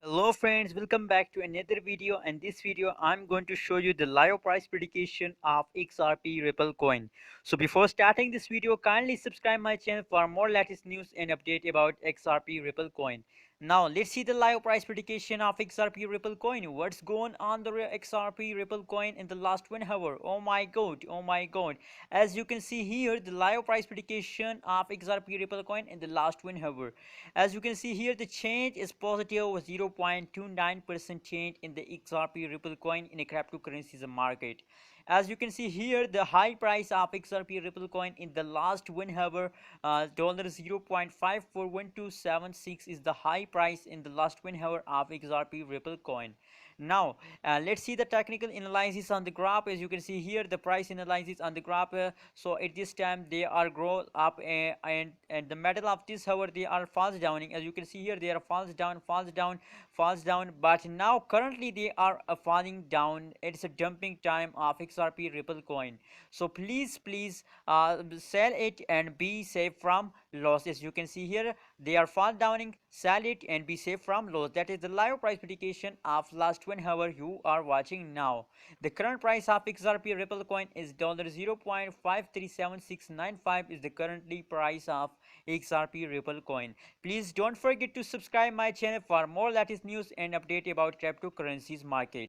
Hello friends, welcome back to another video. And this video I'm going to show you the live price prediction of XRP Ripple coin. So before starting this video, kindly subscribe my channel for more latest news and update about XRP Ripple coin. Now let's see the live price prediction of XRP Ripple coin. What's going on the XRP Ripple coin in the last 1 hour? Oh my god, oh my god. As you can see here, the live price prediction of XRP Ripple coin in the last 1 hour. As you can see here, the change is positive 0.29% change in the XRP Ripple coin in a cryptocurrencies market. As you can see here, the high price of XRP Ripple coin in the last 1 hour, dollar 0.541276 is the high price in the last 1 hour of XRP Ripple coin. Now let's see the technical analysis on the graph. As you can see here, the price analysis on the graph. So at this time they are grow up, and the middle of this hour they are falls downing. As you can see here, they are falls down, falls down, falls down, but now currently they are falling down. It's a dumping time of XRP Ripple coin. So please sell it and be safe from loss. As you can see here, they are fall downing. Sell it and be safe from loss. That is the live price prediction of last 1 hour you are watching now. The current price of XRP Ripple coin is $0.537695 is the currently price of XRP Ripple coin. Please don't forget to subscribe my channel for more latest news and update about cryptocurrencies market.